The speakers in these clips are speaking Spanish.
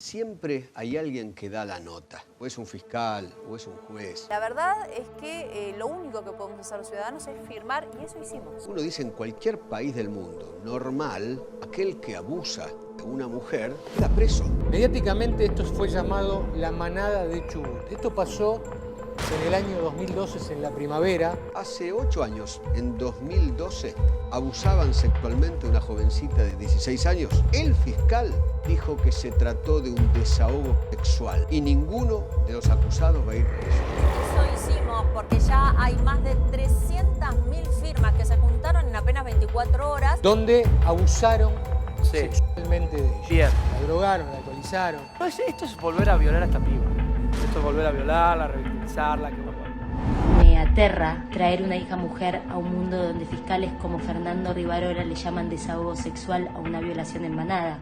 Siempre hay alguien que da la nota, o es un fiscal, o es un juez. La verdad es que lo único que podemos hacer los ciudadanos es firmar, y eso hicimos. Uno dice en cualquier país del mundo, normal, aquel que abusa de una mujer queda preso. Mediáticamente esto fue llamado la manada de Chubut. Esto pasó en el año 2012, en la primavera. Hace 8 años, en 2012, abusaban sexualmente a una jovencita de 16 años. El fiscal dijo que se trató de un desahogo sexual y ninguno de los acusados va a ir preso. Eso hicimos porque ya hay más de 300.000 firmas que se juntaron en apenas 24 horas. Donde abusaron sexualmente de ella. Bien. La drogaron, la alcoholizaron. Esto es volver a violar a esta piba. Esto es volver a violarla, revictimizarla. Me aterra traer una hija mujer a un mundo donde fiscales como Fernando Rivarola le llaman desahogo sexual a una violación en manada.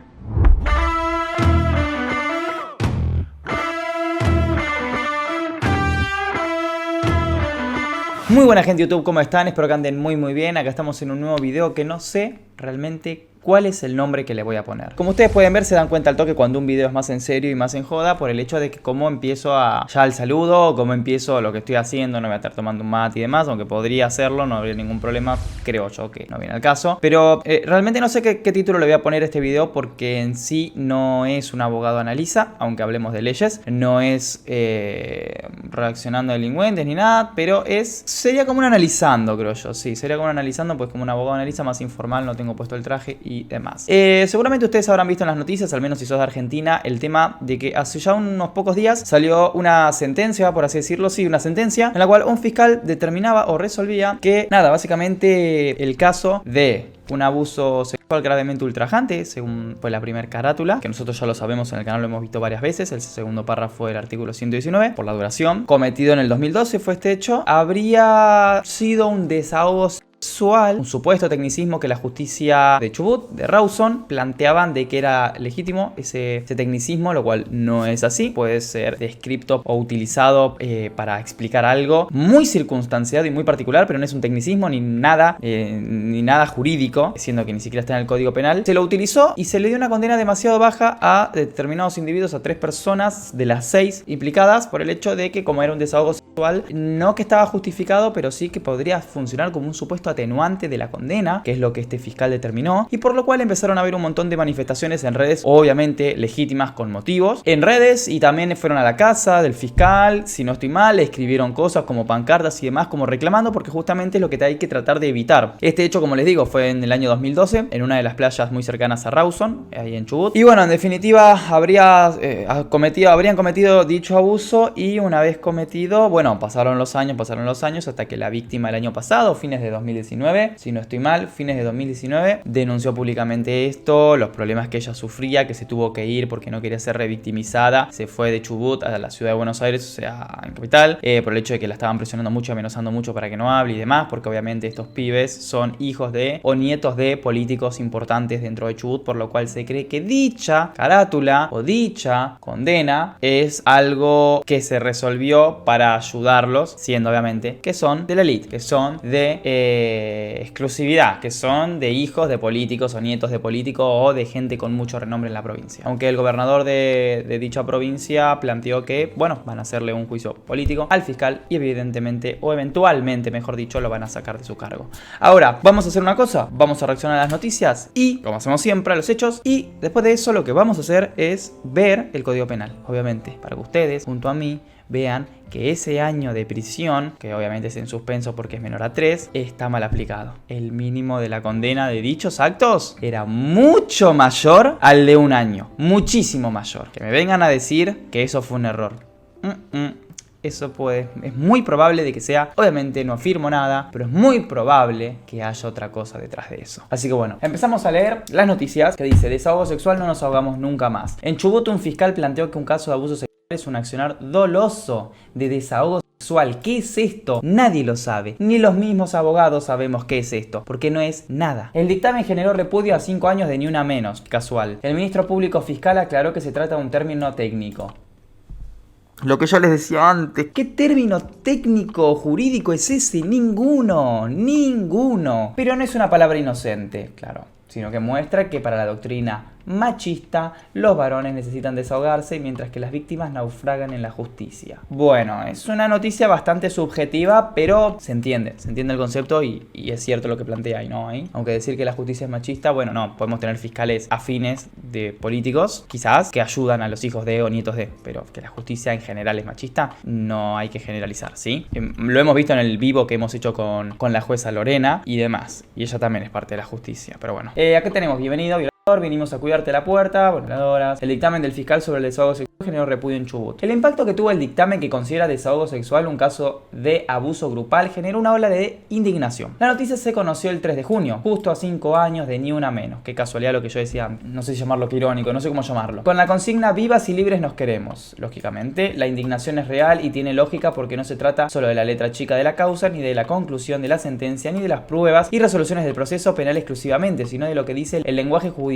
Muy buena gente de YouTube, ¿cómo están? Espero que anden muy bien. Acá estamos en un nuevo video que no sé realmente cuál es el nombre que le voy a poner. Como ustedes pueden ver, se dan cuenta al toque cuando un video es más en serio y más en joda, por el hecho de que cómo empiezo ya el saludo, o cómo empiezo lo que estoy haciendo. No voy a estar tomando un mate y demás, aunque podría hacerlo, no habría ningún problema. Creo yo que no viene al caso. Pero realmente no sé qué título le voy a poner a este video, porque en sí no es un abogado analiza, aunque hablemos de leyes. No es reaccionando a delincuentes ni nada, pero sería como un analizando, creo yo. Sí, sería como un analizando, pues como un abogado analiza, más informal, no tengo puesto el traje y demás. Seguramente ustedes habrán visto en las noticias, al menos si sos de Argentina, el tema de que hace ya unos pocos días salió una sentencia, por así decirlo, sí, una sentencia en la cual un fiscal determinaba o resolvía que, nada, básicamente el caso de un abuso sexual gravemente ultrajante, según pues la primera carátula, que nosotros ya lo sabemos en el canal, lo hemos visto varias veces, el segundo párrafo del artículo 119, por la duración, cometido en el 2012 fue este hecho, habría sido un desahogo sexual, un supuesto tecnicismo que la justicia de Chubut, de Rawson, planteaban de que era legítimo ese tecnicismo, lo cual no es así. Puede ser descrito o utilizado para explicar algo muy circunstanciado y muy particular, pero no es un tecnicismo ni nada jurídico, siendo que ni siquiera está en el Código Penal. Se lo utilizó y se le dio una condena demasiado baja a determinados individuos, a 3 personas de las 6 implicadas, por el hecho de que, como era un desahogo sexual, no que estaba justificado, pero sí que podría funcionar como un supuesto atenuante de la condena, que es lo que este fiscal determinó, y por lo cual empezaron a haber un montón de manifestaciones en redes, obviamente legítimas, con motivos, en redes, y también fueron a la casa del fiscal, si no estoy mal, le escribieron cosas como pancartas y demás, como reclamando, porque justamente es lo que hay que tratar de evitar. Este hecho, como les digo, fue en el año 2012, en una de las playas muy cercanas a Rawson, ahí en Chubut, y bueno, en definitiva, habrían cometido dicho abuso, y una vez cometido, bueno, pasaron los años, hasta que la víctima el año pasado, fines de 2019, si no estoy mal, fines de 2019, denunció públicamente esto, los problemas que ella sufría, que se tuvo que ir porque no quería ser revictimizada, se fue de Chubut a la ciudad de Buenos Aires, o sea, en capital, por el hecho de que la estaban presionando mucho, amenazando mucho para que no hable y demás, porque obviamente estos pibes son hijos de o nietos de políticos importantes dentro de Chubut, por lo cual se cree que dicha carátula o dicha condena es algo que se resolvió para ayudarlos, siendo obviamente que son de la élite, que son de exclusividad, que son de hijos de políticos o nietos de políticos o de gente con mucho renombre en la provincia. Aunque el gobernador de dicha provincia planteó que, bueno, van a hacerle un juicio político al fiscal y evidentemente, o eventualmente, mejor dicho, lo van a sacar de su cargo. Ahora, vamos a hacer una cosa, vamos a reaccionar a las noticias y, como hacemos siempre, a los hechos, y después de eso lo que vamos a hacer es ver el Código Penal, obviamente, para que ustedes, junto a mí, vean que ese año de prisión, que obviamente es en suspenso porque es menor a 3, está mal aplicado. El mínimo de la condena de dichos actos era mucho mayor al de un año, muchísimo mayor. Que me vengan a decir que eso fue un error. Eso es muy probable de que sea, obviamente no afirmo nada, pero es muy probable que haya otra cosa detrás de eso. Así que bueno, empezamos a leer las noticias que dice: desahogo sexual, no nos ahogamos nunca más. En Chubut, un fiscal planteó que un caso de abuso sexual es un accionar doloso de desahogo sexual. ¿Qué es esto? Nadie lo sabe. Ni los mismos abogados sabemos qué es esto, porque no es nada. El dictamen generó repudio a 5 años de ni una menos. Casual. El ministro público fiscal aclaró que se trata de un término técnico. Lo que yo les decía antes, ¿qué término técnico o jurídico es ese? Ninguno. Pero no es una palabra inocente, claro, sino que muestra que para la doctrina machista, los varones necesitan desahogarse mientras que las víctimas naufragan en la justicia. Bueno, es una noticia bastante subjetiva, pero se entiende el concepto y es cierto lo que plantea ahí, ¿no? Aunque decir que la justicia es machista, bueno, no, podemos tener fiscales afines de políticos, quizás, que ayudan a los hijos de o nietos de, pero que la justicia en general es machista, no hay que generalizar, ¿sí? Lo hemos visto en el vivo que hemos hecho con la jueza Lorena y demás, y ella también es parte de la justicia, pero bueno. Acá tenemos bienvenido, vinimos a cuidarte la puerta, violadoras. El dictamen del fiscal sobre el desahogo sexual generó repudio en Chubut. El impacto que tuvo el dictamen que considera desahogo sexual un caso de abuso grupal generó una ola de indignación. La noticia se conoció el 3 de junio, justo a 5 años de Ni Una Menos. Qué casualidad lo que yo decía, no sé si llamarlo que irónico, no sé cómo llamarlo. Con la consigna vivas y libres nos queremos. Lógicamente, la indignación es real y tiene lógica porque no se trata solo de la letra chica de la causa, ni de la conclusión de la sentencia, ni de las pruebas y resoluciones del proceso penal exclusivamente, sino de lo que dice el lenguaje judicial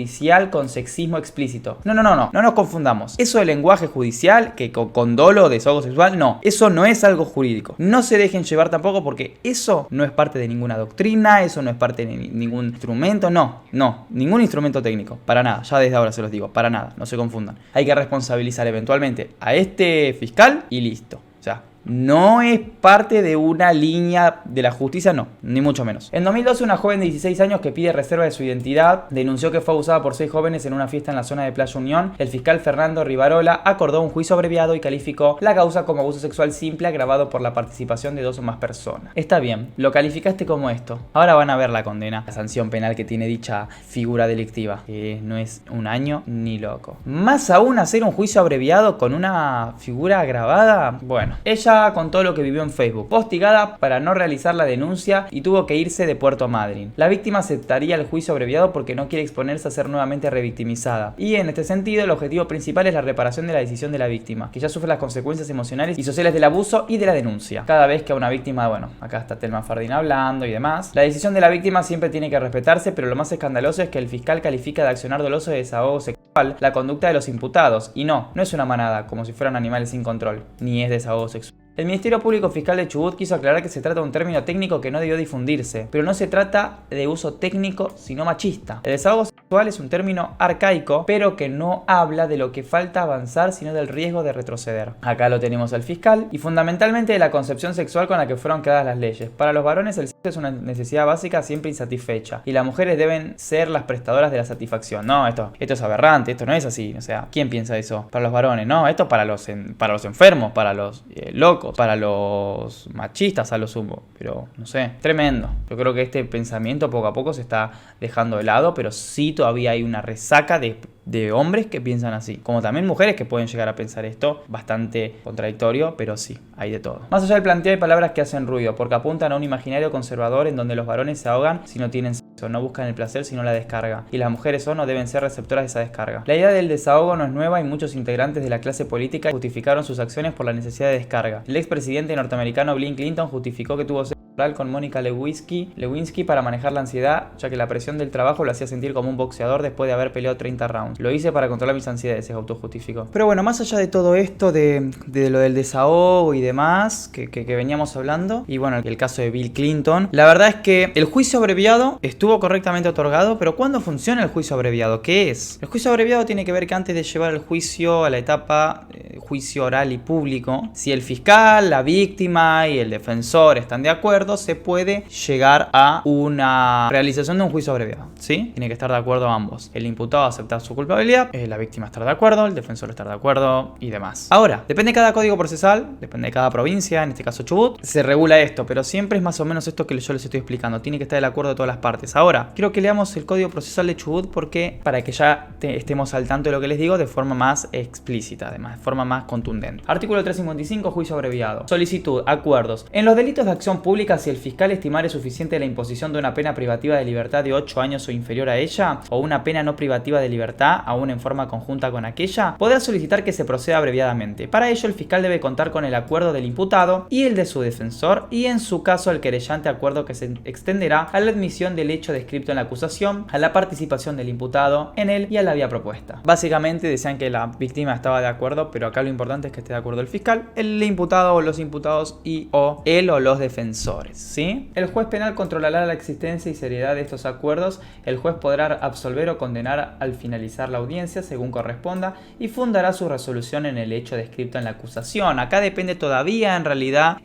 con sexismo explícito. No nos confundamos. Eso del lenguaje judicial, que con dolo, desahogo sexual, no. Eso no es algo jurídico. No se dejen llevar tampoco porque eso no es parte de ninguna doctrina, eso no es parte de ningún instrumento, no, ningún instrumento técnico, para nada, ya desde ahora se los digo, para nada, no se confundan. Hay que responsabilizar eventualmente a este fiscal y listo. O sea, no es parte de una línea de la justicia, no, ni mucho menos. En 2012, una joven de 16 años que pide reserva de su identidad denunció que fue abusada por 6 jóvenes en una fiesta en la zona de Playa Unión. El fiscal Fernando Rivarola acordó un juicio abreviado y calificó la causa como abuso sexual simple agravado por la participación de 2 o más personas. Está bien, lo calificaste como esto. Ahora van a ver la condena, la sanción penal que tiene dicha figura delictiva, que no es 1 año ni loco. Más aún hacer un juicio abreviado con una figura agravada. Bueno, ella contó lo que vivió en Facebook, postigada para no realizar la denuncia y tuvo que irse de Puerto Madryn. La víctima aceptaría el juicio abreviado porque no quiere exponerse a ser nuevamente revictimizada. Y en este sentido, el objetivo principal es la reparación de la decisión de la víctima, que ya sufre las consecuencias emocionales y sociales del abuso y de la denuncia. Cada vez que a una víctima, bueno, acá está Telma Fardín hablando y demás, la decisión de la víctima siempre tiene que respetarse, pero lo más escandaloso es que el fiscal califica de accionar doloso de desahogo sexual la conducta de los imputados. Y no es una manada, como si fueran animales sin control, ni es desahogo sexual. El Ministerio Público Fiscal de Chubut quiso aclarar que se trata de un término técnico que no debió difundirse, pero no se trata de uso técnico, sino machista. El desahogo sexual es un término arcaico, pero que no habla de lo que falta avanzar, sino del riesgo de retroceder. Acá lo tenemos al fiscal, y fundamentalmente de la concepción sexual con la que fueron creadas las leyes. Para los varones el sexo es una necesidad básica siempre insatisfecha, y las mujeres deben ser las prestadoras de la satisfacción. No, esto es aberrante, esto no es así. O sea, ¿quién piensa eso? Para los varones, no, esto para los enfermos, para los locos, para los machistas a lo sumo, pero no sé, tremendo. Yo creo que este pensamiento poco a poco se está dejando de lado, pero sí todavía hay una resaca de hombres que piensan así, como también mujeres que pueden llegar a pensar esto, bastante contradictorio, pero sí, hay de todo. Más allá del planteo hay palabras que hacen ruido, porque apuntan a un imaginario conservador en donde los varones se ahogan si no tienen sexo, no buscan el placer sino la descarga, y las mujeres son o deben ser receptoras de esa descarga. La idea del desahogo no es nueva y muchos integrantes de la clase política justificaron sus acciones por la necesidad de descarga. El expresidente norteamericano Bill Clinton justificó que tuvo sexo oral con Mónica Lewinsky para manejar la ansiedad, ya que la presión del trabajo lo hacía sentir como un boxeador después de haber peleado 30 rounds. Lo hice para controlar mis ansiedades, se autojustificó. Pero bueno, más allá de todo esto, de lo del desahogo y demás, que veníamos hablando, y bueno, el caso de Bill Clinton, la verdad es que el juicio abreviado estuvo correctamente otorgado, pero ¿cuándo funciona el juicio abreviado? ¿Qué es? El juicio abreviado tiene que ver que antes de llevar el juicio a la etapa juicio oral y público, si el fiscal, la víctima y el defensor están de acuerdo, se puede llegar a una realización de un juicio abreviado, ¿sí? Tiene que estar de acuerdo ambos. El imputado aceptar su culpabilidad, la víctima estar de acuerdo, el defensor estar de acuerdo y demás. Ahora, depende de cada código procesal, depende de cada provincia, en este caso Chubut, se regula esto, pero siempre es más o menos esto que yo les estoy explicando. Tiene que estar de acuerdo de todas las partes. Ahora, quiero que leamos el código procesal de Chubut porque para que ya estemos al tanto de lo que les digo de forma más explícita, además, de forma más contundente. Artículo 355, juicio abreviado. Solicitud, acuerdos. En los delitos de acción pública, si el fiscal estimare suficiente la imposición de una pena privativa de libertad de 8 años o inferior a ella, o una pena no privativa de libertad, aún en forma conjunta con aquella, podrá solicitar que se proceda abreviadamente. Para ello, el fiscal debe contar con el acuerdo del imputado y el de su defensor, y en su caso el querellante, acuerdo que se extenderá a la admisión del hecho descrito en la acusación, a la participación del imputado en él y a la vía propuesta. Básicamente decían que la víctima estaba de acuerdo, pero acá lo lo importante es que esté de acuerdo el fiscal, el imputado o los imputados y o él o los defensores, ¿sí? El juez penal controlará la existencia y seriedad de estos acuerdos. El juez podrá absolver o condenar al finalizar la audiencia según corresponda y fundará su resolución en el hecho descrito en la acusación. Acá depende todavía, en realidad,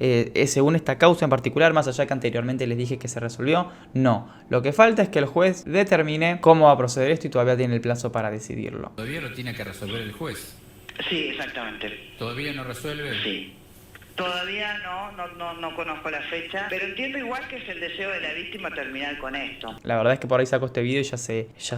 según esta causa en particular, más allá que anteriormente les dije que se resolvió, no. Lo que falta es que el juez determine cómo va a proceder esto y todavía tiene el plazo para decidirlo. Todavía lo tiene que resolver el juez. Sí, exactamente. ¿Todavía no resuelve? Sí. Todavía no conozco la fecha, pero entiendo igual que es el deseo de la víctima terminar con esto. La verdad es que por ahí saco este video y ya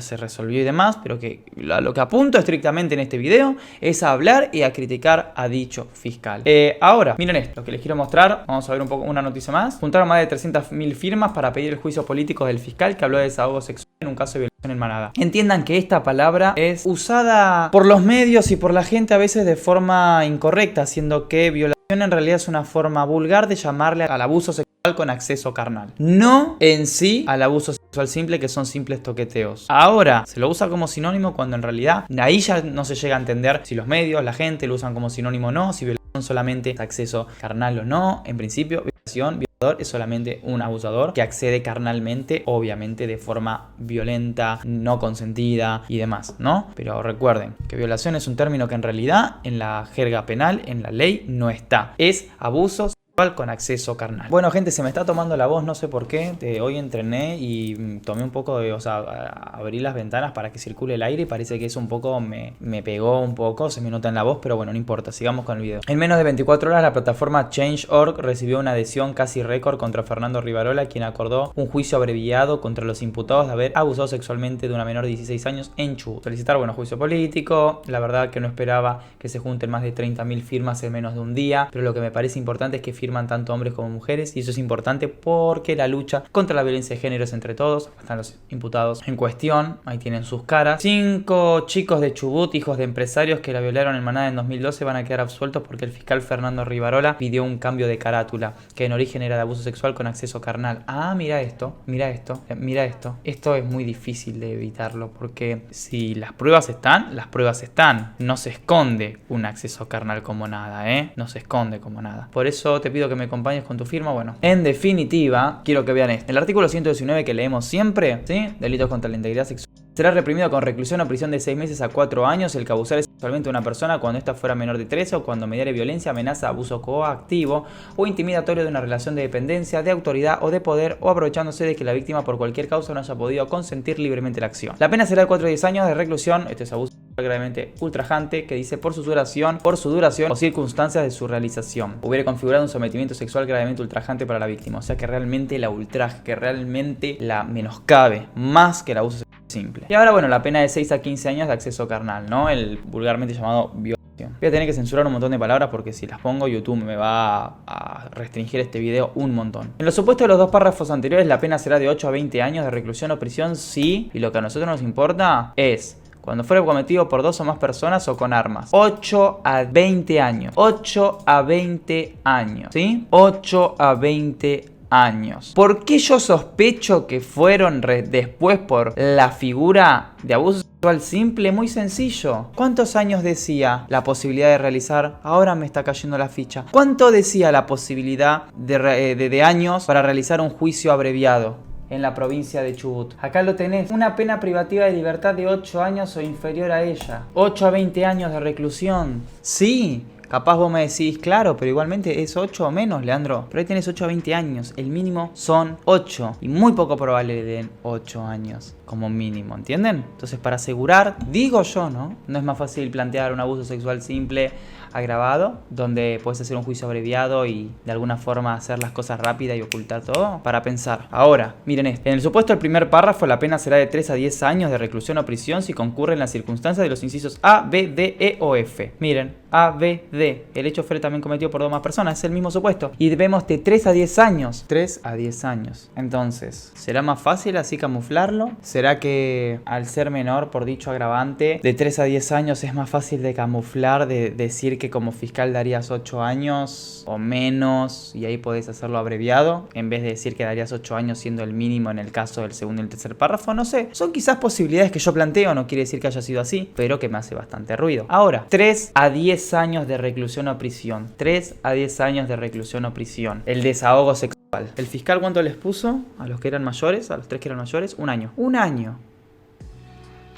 se resolvió y demás, pero que lo que apunto estrictamente en este video es a hablar y a criticar a dicho fiscal. Ahora, miren esto, lo que les quiero mostrar, vamos a ver un poco una noticia más. Juntaron más de 300.000 firmas para pedir el juicio político del fiscal que habló de desahogo sexual en un caso de violación en manada. Entiendan que esta palabra es usada por los medios y por la gente a veces de forma incorrecta, siendo que violación en realidad es una forma vulgar de llamarle al abuso sexual con acceso carnal. No en sí al abuso sexual simple, que son simples toqueteos. Ahora, se lo usa como sinónimo cuando en realidad ahí ya no se llega a entender si los medios, la gente lo usan como sinónimo o no, si violación solamente es acceso carnal o no. En principio, violador es solamente un abusador que accede carnalmente, obviamente de forma violenta, no consentida y demás, ¿no? Pero recuerden que violación es un término que en realidad en la jerga penal, en la ley, no está. Es abuso con acceso carnal. Bueno, gente, se me está tomando la voz, no sé por qué. Hoy entrené y tomé un poco de, abrí las ventanas para que circule el aire y parece que eso un poco me pegó un poco, se me nota en la voz, pero bueno, no importa, sigamos con el video. En menos de 24 horas la plataforma Change.org recibió una adhesión casi récord contra Fernando Rivarola, quien acordó un juicio abreviado contra los imputados de haber abusado sexualmente de una menor de 16 años en Chubut. Solicitar, bueno, juicio político. La verdad que no esperaba que se junten más de 30.000 firmas en menos de un día, pero lo que me parece importante es que firman tanto hombres como mujeres, y eso es importante porque la lucha contra la violencia de género es entre todos. Están los imputados en cuestión, ahí tienen sus caras. 5 chicos de Chubut, hijos de empresarios que la violaron en Manada en 2012, van a quedar absueltos porque el fiscal Fernando Rivarola pidió un cambio de carátula, que en origen era de abuso sexual con acceso carnal. Ah, mira esto, mira esto, mira esto. Esto es muy difícil de evitarlo porque si las pruebas están, las pruebas están. No se esconde un acceso carnal como nada, no se esconde como nada. Por eso te pido que me acompañes con tu firma. Bueno, en definitiva, quiero que vean esto. El artículo 119 que leemos siempre, ¿sí? Delitos contra la integridad sexual. Será reprimido con reclusión o prisión de 6 meses a 4 años el que abusare sexualmente a una persona cuando ésta fuera menor de 13 o cuando mediare violencia, amenaza, abuso coactivo o intimidatorio de una relación de dependencia, de autoridad o de poder, o aprovechándose de que la víctima por cualquier causa no haya podido consentir libremente la acción. La pena será de 4 a 10 años de reclusión. Este es abuso gravemente ultrajante, que dice por su duración o circunstancias de su realización. Hubiera configurado un sometimiento sexual gravemente ultrajante para la víctima. O sea que realmente la ultraje, que realmente la menoscabe más que el abuso sexual simple. Y ahora, bueno, la pena de 6 a 15 años de acceso carnal, ¿no? El vulgarmente llamado violación. Voy a tener que censurar un montón de palabras porque si las pongo YouTube me va a restringir este video un montón. En los supuestos de los 2 párrafos anteriores, la pena será de 8 a 20 años de reclusión o prisión si, y lo que a nosotros nos importa es cuando fuera cometido por 2 o más personas o con armas. 8 a 20 años. 8 a 20 años. ¿Sí? 8 a 20 años. ¿Por qué yo sospecho que fueron después por la figura de abuso sexual simple? Muy sencillo. ¿Cuántos años decía la posibilidad de realizar? Ahora me está cayendo la ficha. ¿Cuánto decía la posibilidad de años para realizar un juicio abreviado en la provincia de Chubut? Acá lo tenés. Una pena privativa de libertad de 8 años o inferior a ella. 8 a 20 años de reclusión. Sí. Capaz vos me decís, claro, pero igualmente es 8 o menos, Leandro. Pero ahí tenés 8 a 20 años. El mínimo son 8. Y muy poco probable le den 8 años como mínimo, ¿entienden? Entonces, para asegurar, digo yo, ¿no? No es más fácil plantear un abuso sexual simple agravado, donde puedes hacer un juicio abreviado y de alguna forma hacer las cosas rápidas y ocultar todo, para pensar. Ahora, miren esto. En el supuesto del primer párrafo, la pena será de 3 a 10 años de reclusión o prisión si concurren las circunstancias de los incisos A, B, D, E o F. Miren, A, B, D. El hecho fue también cometido por 2 más personas, es el mismo supuesto. Y vemos de 3 a 10 años. 3 a 10 años. Entonces, ¿será más fácil así camuflarlo? ¿Será que al ser menor por dicho agravante, de 3 a 10 años es más fácil de camuflar, de decir que como fiscal darías 8 años o menos y ahí podés hacerlo abreviado en vez de decir que darías 8 años siendo el mínimo en el caso del segundo y el tercer párrafo? No sé, son quizás posibilidades que yo planteo, no quiere decir que haya sido así, pero que me hace bastante ruido. Ahora, 3 a 10 10 años de reclusión o prisión. 3 a 10 años de reclusión o prisión. El desahogo sexual. ¿El fiscal cuánto les puso? A los que eran mayores, a los 3 que eran mayores, 1 año. 1 año.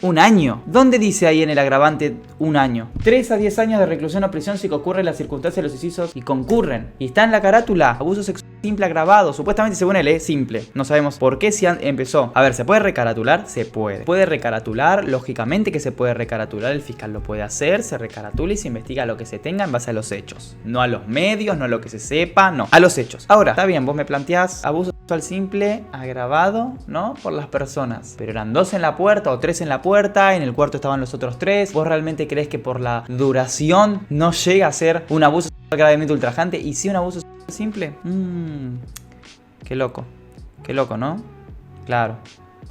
¿Un año? ¿Dónde dice ahí en el agravante 1 año? 3 a 10 años de reclusión o prisión si concurren las circunstancias de los incisos y concurren. Y está en la carátula. Abuso sexual simple agravado. Supuestamente según él es simple. No sabemos por qué si empezó. A ver, ¿se puede recaratular? Se puede. ¿Puede recaratular? Lógicamente que se puede recaratular. El fiscal lo puede hacer. Se recaratula y se investiga lo que se tenga en base a los hechos. No a los medios, no a lo que se sepa, no. A los hechos. Ahora, está bien, vos me planteás abuso sexual simple agravado, ¿no? Por las personas. Pero eran 2 en la puerta o 3 en la puerta, en el cuarto estaban los otros 3. ¿Vos realmente crees que por la duración no llega a ser un abuso sexual gravemente ultrajante? Y si un abuso sexual simple, qué loco, ¿no? Claro,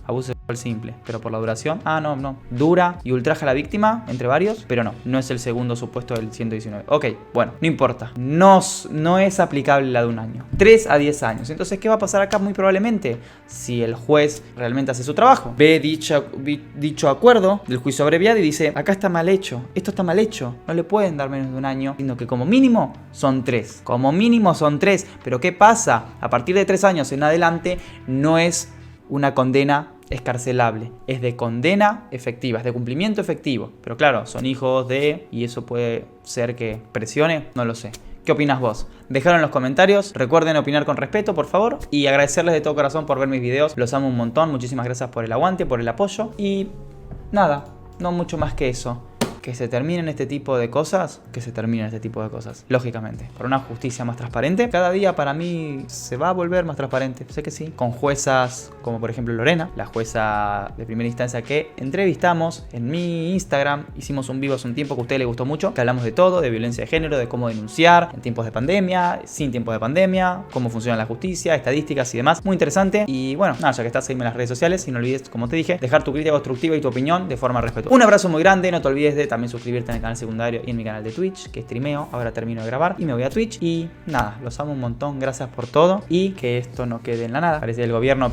abuso sexual simple, pero por la duración, no, dura y ultraja a la víctima, entre varios, pero no es el segundo supuesto del 119. Ok, bueno, no importa, no es aplicable la de 1 año. 3 a 10 años. Entonces, ¿qué va a pasar acá? Muy probablemente, si el juez realmente hace su trabajo, ve dicho acuerdo del juicio abreviado y dice, acá está mal hecho, esto está mal hecho, no le pueden dar menos de 1 año, sino que como mínimo son 3. Como mínimo son 3, pero ¿qué pasa? A partir de 3 años en adelante, no es una condena escarcelable, es de condena efectiva, es de cumplimiento efectivo. Pero claro, son hijos de... y eso puede ser que presione, no lo sé. ¿Qué opinas vos? Dejadlo en los comentarios, recuerden opinar con respeto, por favor, y agradecerles de todo corazón por ver mis videos, los amo un montón, muchísimas gracias por el aguante, por el apoyo, y nada, no mucho más que eso. Que se terminen este tipo de cosas, lógicamente, para una justicia más transparente. Cada día para mí se va a volver más transparente, sé que sí, con juezas como por ejemplo Lorena, la jueza de primera instancia que entrevistamos en mi Instagram. Hicimos un vivo hace un tiempo que a usted le gustó mucho, que hablamos de todo, de violencia de género, de cómo denunciar en tiempos de pandemia, sin tiempos de pandemia, cómo funciona la justicia, estadísticas y demás, muy interesante. Y bueno, nada, ya que estás, seguime en las redes sociales y no olvides, como te dije, dejar tu crítica constructiva y tu opinión de forma respetuosa. Un abrazo muy grande, no te olvides de también suscribirte en el canal secundario y en mi canal de Twitch, que streameo. Ahora termino de grabar y me voy a Twitch. Y nada, los amo un montón, gracias por todo. Y que esto no quede en la nada. Parece que el gobierno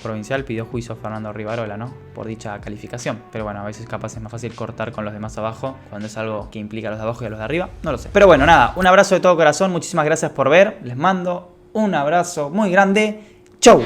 provincial pidió juicio a Fernando Rivarola, ¿no? Por dicha calificación. Pero bueno, a veces capaz es más fácil cortar con los demás abajo cuando es algo que implica a los de abajo y a los de arriba. No lo sé. Pero bueno, nada, un abrazo de todo corazón. Muchísimas gracias por ver. Les mando un abrazo muy grande. ¡Chau!